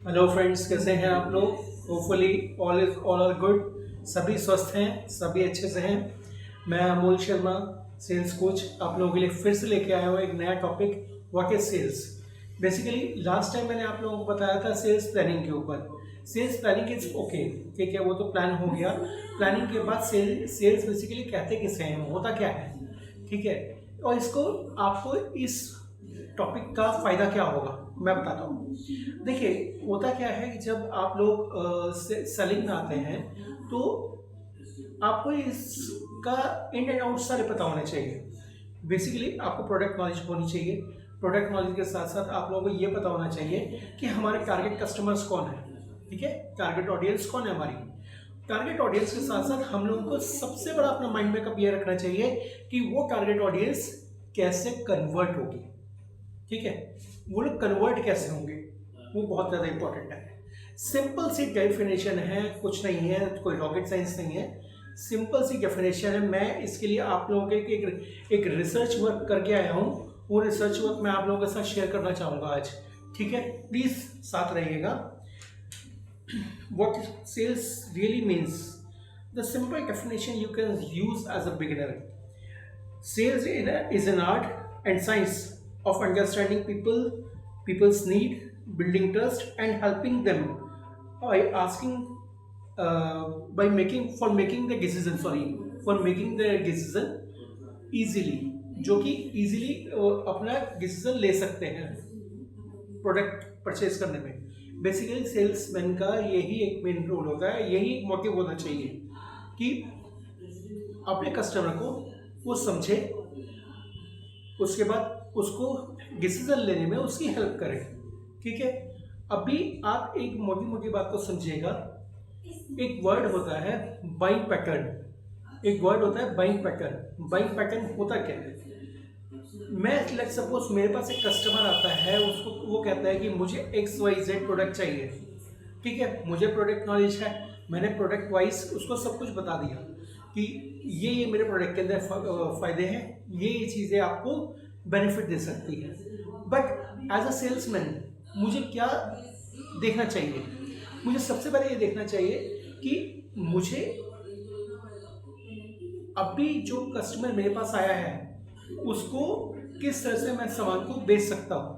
Hello friends, कैसे हैं आप लोग। Hopefully all are good. सभी स्वस्थ हैं, सभी अच्छे से हैं। मैं अमोल शर्मा, सेल्स कोच, आप लोगों के लिए फिर से लेके आया हूँ एक नया topic, what is sales. Basically last time मैंने आप लोगों को बताया था सेल्स प्लानिंग के ऊपर। सेल्स प्लानिंग इज ओके, ठीक है, वो तो प्लान हो गया। प्लानिंग के बाद सेल्स बेसिकली कहते किसे हैं, होता क्या है, ठीक है। और इसको आपको इस टॉपिक का फायदा क्या होगा मैं बताता हूँ। देखिए, होता क्या है कि जब आप लोग सेलिंग में आते हैं तो आपको इसका इन एंड आउट सारे पता होने चाहिए। बेसिकली आपको प्रोडक्ट नॉलेज होनी चाहिए। प्रोडक्ट नॉलेज के साथ साथ आप लोगों को ये पता होना चाहिए कि हमारे टारगेट कस्टमर्स कौन है, ठीक है, टारगेट ऑडियंस कौन है हमारी। टारगेट ऑडियंस के साथ साथ हम लोगों को सबसे बड़ा अपना माइंड में कब ये रखना चाहिए कि वो टारगेट ऑडियंस कैसे कन्वर्ट होगी, ठीक है, वो लोग कन्वर्ट कैसे होंगे, वो बहुत ज़्यादा इंपॉर्टेंट है। सिंपल सी डेफिनेशन है, कुछ नहीं है, कोई रॉकेट साइंस नहीं है, सिंपल सी डेफिनेशन है। मैं इसके लिए आप लोगों के एक रिसर्च वर्क करके आया हूँ, वो रिसर्च वर्क मैं आप लोगों के साथ शेयर करना चाहूँगा आज, ठीक है, प्लीज़ साथ रहिएगा। What sales really means, the simple definition you can use as a beginner. Sales is an art and science of understanding people's need, building trust, and helping them by making the decision. Sorry, for making the decision easily, जो कि easily अपना decision ले सकते हैं product purchase करने में। Basically salesman का यही एक मेन रोल होता है, यही मोटिव होना चाहिए कि अपने कस्टमर को वो समझे, उसके बाद उसको डिसीजन लेने में उसकी हेल्प करें, ठीक है। अभी आप एक मोटी मोटी बात को समझिएगा। एक वर्ड होता है बाइंग पैटर्न, एक वर्ड होता है बाइंग पैटर्न। बाइंग पैटर्न होता क्या है, मैं लेट सपोज मेरे पास एक कस्टमर आता है, उसको वो कहता है कि मुझे XYZ प्रोडक्ट चाहिए, ठीक है, मुझे प्रोडक्ट नॉलेज है, मैंने प्रोडक्ट वाइज उसको सब कुछ बता दिया कि ये मेरे प्रोडक्ट के अंदर फायदे हैं, ये चीज़ें आपको बेनिफिट दे सकती है। बट एज अ सेल्समैन मुझे क्या देखना चाहिए, मुझे सबसे पहले ये देखना चाहिए कि मुझे अभी जो कस्टमर मेरे पास आया है उसको किस तरह से मैं सामान को बेच सकता हूँ।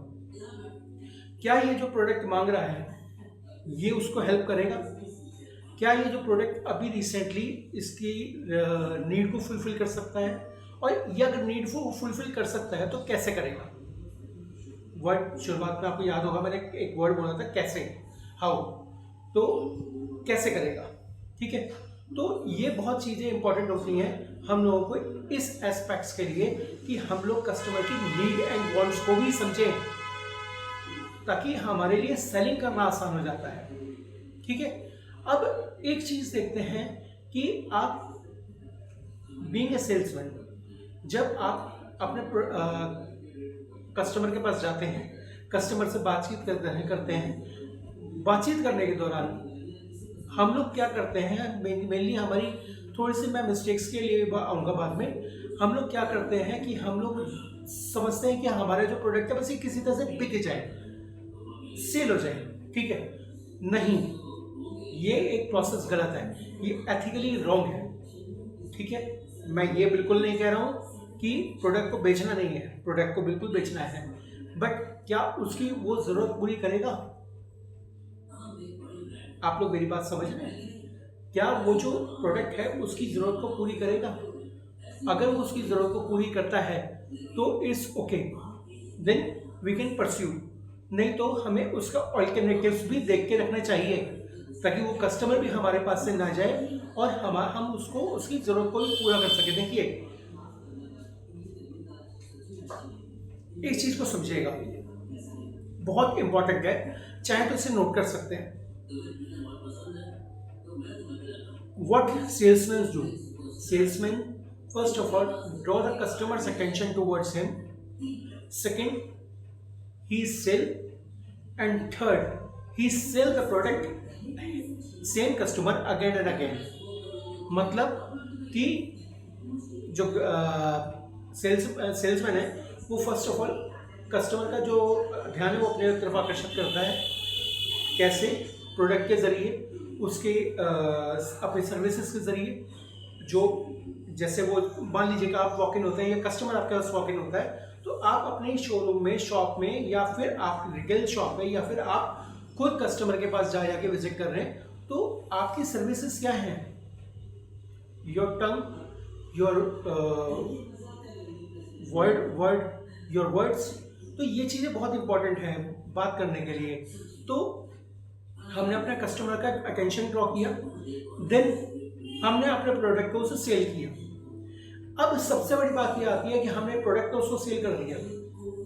क्या ये जो प्रोडक्ट मांग रहा है ये उसको हेल्प करेगा, क्या ये जो प्रोडक्ट अभी रिसेंटली इसकी नीड को फुलफिल कर सकता है, और ये अगर नीड को फुलफिल कर सकता है तो कैसे करेगा। वर्ड शुरुआत में आपको याद होगा, मैंने एक वर्ड बोला था कैसे, हाउ, तो कैसे करेगा, ठीक है। तो ये बहुत चीज़ें इंपॉर्टेंट होती हैं हम लोगों को इस एस्पेक्ट्स के लिए कि हम लोग कस्टमर की नीड एंड वांट्स को भी समझें, ताकि हमारे लिए सेलिंग करना आसान हो जाता है, ठीक है। अब एक चीज़ देखते हैं कि आप बीइंग ए सेल्समैन, जब आप अपने कस्टमर के पास जाते हैं, कस्टमर से बातचीत करते हैं, बातचीत करने के दौरान हम लोग क्या करते हैं, मेनली हमारी थोड़ी सी, मैं मिस्टेक्स के लिए आऊँगा बाद में। हम लोग क्या करते हैं कि हम लोग समझते हैं कि हमारा जो प्रोडक्ट है बस ये किसी तरह से बिक जाए, सेल हो जाए, ठीक है। नहीं, ये एक प्रोसेस गलत है, ये एथिकली रॉन्ग है, ठीक है। मैं ये बिल्कुल नहीं कह रहा हूँ कि प्रोडक्ट को बेचना नहीं है, प्रोडक्ट को बिल्कुल बेचना है, बट क्या उसकी वो ज़रूरत पूरी करेगा। आप लोग मेरी बात समझ रहे हैं, क्या वो जो प्रोडक्ट है उसकी ज़रूरत को पूरी करेगा। अगर वो उसकी ज़रूरत को पूरी करता है तो it's okay, then we can pursue. नहीं तो हमें उसका ऑल्टरनेटिव्स भी देख के रखना चाहिए, ताकि वो कस्टमर भी हमारे पास से ना जाए और हम उसको उसकी ज़रूरत को भी पूरा कर सके। देखिए, इस चीज़ को समझिएगा, बहुत इंपॉर्टेंट है, चाहे तो इसे नोट कर सकते हैं। What salesmen do? Salesmen, first of all, draw the customer's attention towards him. Second, he sell, and third, he sell the product same customer again and again. मतलब कि जो सेल्समैन है वो फर्स्ट ऑफ ऑल कस्टमर का जो ध्यान है वो अपने तरफ आकर्षित करता है, कैसे? प्रोडक्ट के ज़रिए, उसके अपने सर्विसेज के ज़रिए, जो जैसे वो मान लीजिए कि आप वॉक इन होते हैं या कस्टमर आपके पास वॉक इन होता है, तो आप अपने शोरूम में, शॉप में, या फिर आप रिटेल शॉप में, या फिर आप खुद कस्टमर के पास जाके विजिट कर रहे हैं, तो आपकी सर्विसेज क्या हैं? Your tongue, your your words. तो ये चीज़ें बहुत इंपॉर्टेंट हैं बात करने के लिए। तो हमने अपने कस्टमर का अटेंशन ड्रॉ किया, देन हमने अपने प्रोडक्ट को उसे सेल किया। अब सबसे बड़ी बात ये आती है कि हमने प्रोडक्ट को उसको सेल कर दिया,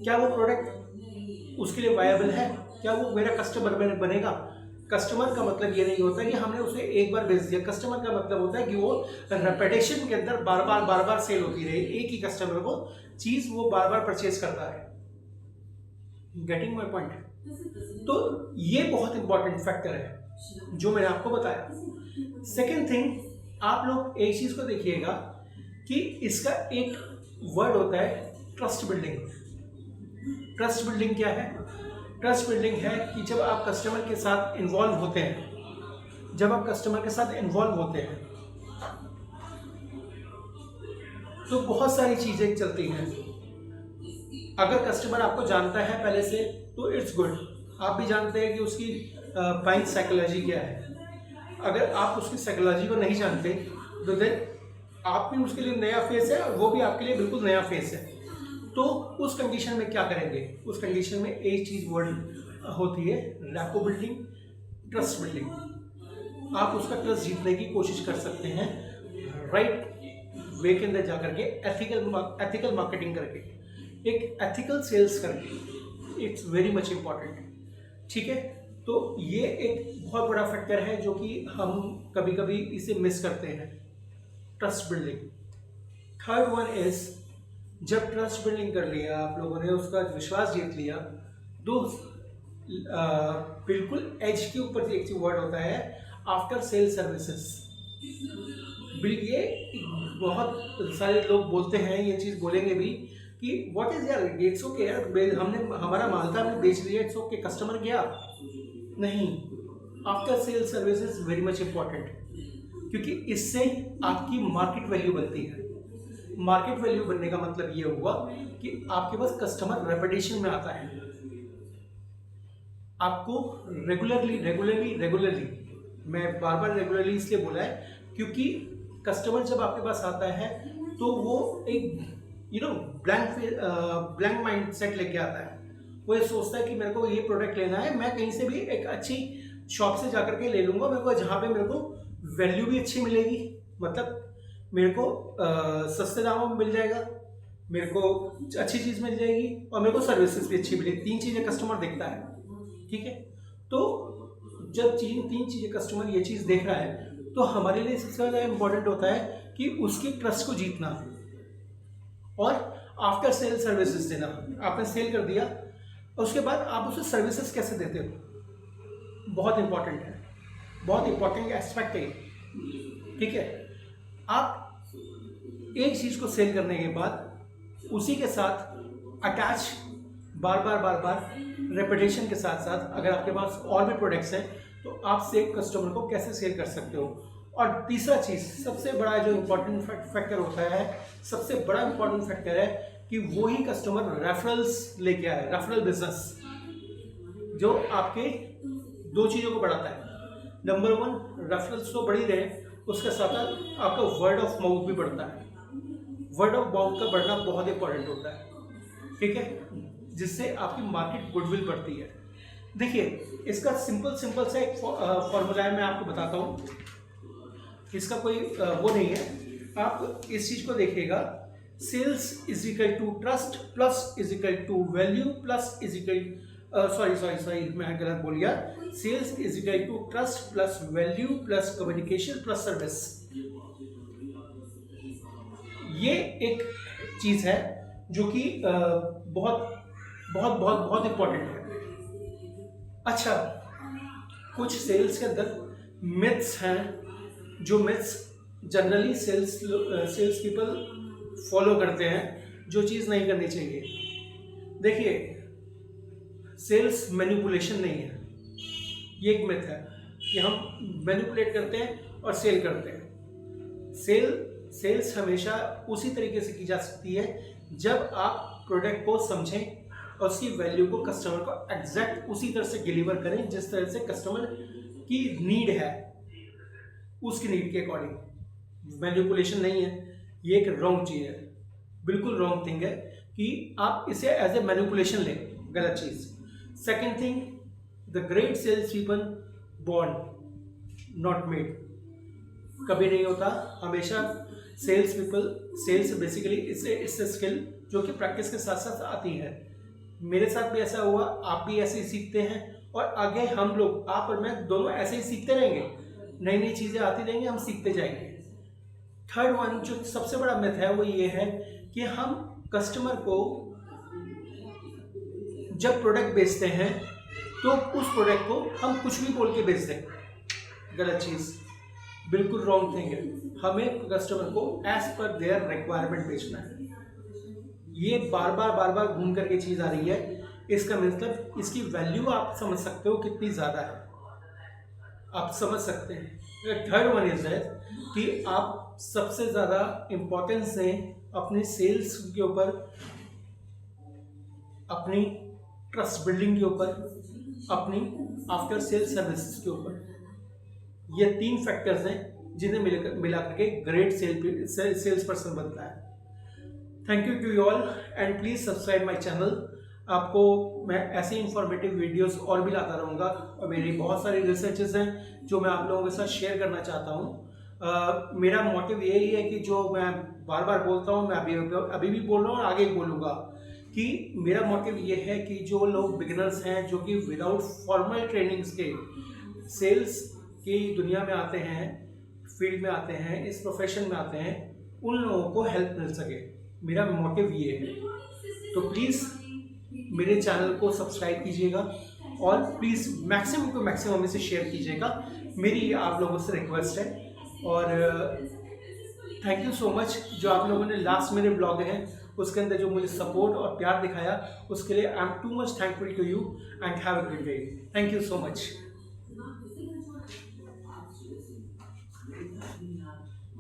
क्या वो प्रोडक्ट उसके लिए वायबल है? क्या वो मेरा कस्टमर बनेगा? कस्टमर का मतलब ये नहीं होता कि हमने उसे एक बार बेच दिया। कस्टमर का मतलब होता है कि वो रेपिटेशन के अंदर बार बार सेल होती रहे, एक ही कस्टमर को चीज वो बार बार परचेज करता है। Getting my point? तो ये बहुत इंपॉर्टेंट फैक्टर है जो मैंने आपको बताया। सेकेंड थिंग, आप लोग एक चीज को देखिएगा कि इसका एक वर्ड होता है ट्रस्ट बिल्डिंग। ट्रस्ट बिल्डिंग क्या है? ट्रस्ट बिल्डिंग है कि जब आप कस्टमर के साथ इन्वॉल्व होते हैं, तो बहुत सारी चीजें चलती हैं। अगर कस्टमर आपको जानता है पहले से तो इट्स गुड, आप भी जानते हैं कि उसकी बाइंग साइकोलॉजी क्या है। अगर आप उसकी साइकोलॉजी को नहीं जानते तो देन आप भी उसके लिए नया फेस है और वो भी आपके लिए बिल्कुल नया फेस है। तो उस कंडीशन में क्या करेंगे? उस कंडीशन में एक चीज वर्ड होती है रैपो बिल्डिंग, ट्रस्ट बिल्डिंग। आप उसका ट्रस्ट जीतने की कोशिश कर सकते हैं राइट वे के अंदर जाकर के, एथिकल मार्केटिंग करके, एक एथिकल सेल्स करके। इट्स वेरी मच इम्पॉर्टेंट, ठीक है? तो ये एक बहुत बड़ा फैक्टर है जो कि हम कभी कभी इसे मिस करते हैं, trust building. Third one is, जब ट्रस्ट बिल्डिंग कर लिया आप लोगों ने, उसका विश्वास जीत लिया, तो बिल्कुल एज के ऊपर एक वर्ड होता है आफ्टर सेल सर्विसेज। ये बहुत सारे लोग बोलते हैं, ये चीज़ बोलेंगे भी कि व्हाट इज यार, इट्स ओके यार, हमने हमारा माल था, हमने बेच लिया, इट्स ओके, कस्टमर गया नहीं। After sale services very much important, क्योंकि इससे आपकी मार्केट वैल्यू बनती है। मार्केट वैल्यू बनने का मतलब ये हुआ कि आपके पास कस्टमर रेपिटेशन में आता है। आपको रेगुलरली, मैं बार बार रेगुलरली इसलिए बोला है क्योंकि कस्टमर जब आपके पास आता है तो वो एक ब्लैंक माइंड सेट लेके आता है। वो ये सोचता है कि मेरे को ये प्रोडक्ट लेना है, मैं कहीं से भी एक अच्छी शॉप से जाकर के ले लूँगा, मेरे को जहाँ पे मेरे को वैल्यू भी अच्छी मिलेगी, मतलब मेरे को सस्ते दामों में मिल जाएगा, मेरे को अच्छी चीज़ मिल जाएगी और मेरे को सर्विसेज भी अच्छी मिलेगी। 3 चीज़ें कस्टमर देखता है, ठीक है? तो जब 3 चीज़ें कस्टमर ये चीज़ देख रहा है तो हमारे लिए सबसे ज़्यादा इम्पोर्टेंट होता है कि उसकी ट्रस्ट को जीतना और आफ्टर सेल सर्विसेज देना। आपने सेल कर दिया और उसके बाद आप उसे सर्विसेज कैसे देते हो, बहुत इंपॉर्टेंट है, बहुत इंपॉर्टेंट एस्पेक्ट है, ठीक है? आप एक चीज़ को सेल करने के बाद उसी के साथ अटैच बार बार रेपिटेशन के साथ साथ अगर आपके पास और भी प्रोडक्ट्स हैं तो आप सेम कस्टमर को कैसे सेल कर सकते हो। और तीसरा चीज़, सबसे बड़ा जो इम्पोर्टेंट फैक्टर होता है, सबसे बड़ा इम्पोर्टेंट फैक्टर है कि वो ही कस्टमर रेफरल्स लेके आए, रेफरल बिजनेस, जो आपके 2 चीज़ों को बढ़ाता है। नंबर 1, रेफरल्स तो बढ़ ही रहे, उसके साथ आपका वर्ड ऑफ माउथ भी बढ़ता है। वर्ड ऑफ माउथ का बढ़ना बहुत इंपॉर्टेंट होता है, ठीक है? जिससे आपकी मार्केट गुडविल बढ़ती है। देखिए, इसका सिंपल सा एक फॉर्मूला है, मैं आपको बताता हूँ। इसका कोई वो नहीं है, आप इस चीज़ को देखिएगा, sales is equal to trust plus is equal to value plus is equal sorry मैं गलत बोल गया। Sales is equal to trust plus value plus communication plus service. ये एक चीज़ है जो कि बहुत बहुत बहुत बहुत इंपॉर्टेंट है। अच्छा, कुछ सेल्स के अंदर मिथ्स हैं, जो myths generally sales people follow करते हैं, जो चीज़ नहीं करनी चाहिए। देखिए, सेल्स मैनिपुलेशन नहीं है, ये एक मिथ है कि हम मैनिपुलेट करते हैं और सेल करते हैं। सेल्स हमेशा उसी तरीके से की जा सकती है जब आप प्रोडक्ट को समझें और उसकी वैल्यू को कस्टमर को एग्जैक्ट उसी तरह से डिलीवर करें जिस तरह से कस्टमर की नीड है, उसकी नीड के अकॉर्डिंग। मैनिपुलेशन नहीं है, ये एक रॉन्ग चीज़ है, बिल्कुल रॉन्ग थिंग है कि आप इसे एज ए मैनिपुलेशन लें, गलत चीज़। Second thing, the great sales people born not made, कभी नहीं होता, हमेशा सेल्स बेसिकली इससे स्किल जो कि प्रैक्टिस के साथ साथ आती है। मेरे साथ भी ऐसा हुआ, आप भी ऐसे ही सीखते हैं और आगे हम लोग, आप और मैं दोनों ऐसे ही सीखते रहेंगे, नई नई चीज़ें आती रहेंगी, हम सीखते जाएंगे। थर्ड वन जो सबसे बड़ा मिथ है वो ये है कि हम कस्टमर को जब प्रोडक्ट बेचते हैं तो उस प्रोडक्ट को हम कुछ भी बोल के बेच दें, गलत चीज़, बिल्कुल रॉन्ग थिंग है। हमें कस्टमर को एज पर देयर रिक्वायरमेंट बेचना है। ये बार बार घूम करके चीज़ आ रही है, इसका मतलब इसकी वैल्यू आप समझ सकते हो कितनी ज़्यादा है, आप समझ सकते हैं। थर्ड वन इज दैट कि आप सबसे ज़्यादा इम्पोर्टेंस दें अपनी सेल्स के ऊपर, अपनी ट्रस्ट बिल्डिंग के ऊपर, अपनी आफ्टर सेल्स सर्विसेज के ऊपर। ये 3 फैक्टर्स हैं जिन्हें मिला करके ग्रेट सेल्स पर्सन बनता है। Thank you to you all and please subscribe my channel. आपको मैं ऐसे इंफॉर्मेटिव वीडियोस और भी लाता रहूँगा और मेरी बहुत सारी रिसर्चेस हैं जो मैं आप लोगों के साथ शेयर करना चाहता हूँ। मेरा मोटिव यही है कि जो मैं बार बार बोलता हूँ, मैं अभी भी बोल रहा हूँ और आगे भी बोलूँगा कि मेरा मोटिव ये है कि जो लोग बिगिनर्स हैं, जो कि विदाउट फॉर्मल ट्रेनिंग्स के सेल्स की दुनिया में आते हैं, फील्ड में आते हैं, इस प्रोफेशन में आते हैं, उन लोगों को हेल्प मिल सके, मेरा मोटिव ये है। तो प्लीज़ मेरे चैनल को सब्सक्राइब कीजिएगा और प्लीज़ मैक्सिमम टू मैक्सिमम इसे शेयर कीजिएगा, मेरी आप लोगों से रिक्वेस्ट है। और थैंक यू सो मच जो आप लोगों ने लास्ट मेरे ब्लॉग हैं उसके अंदर जो मुझे सपोर्ट और प्यार दिखाया, उसके लिए I am too much thankful to you and have a good day. Thank you so much.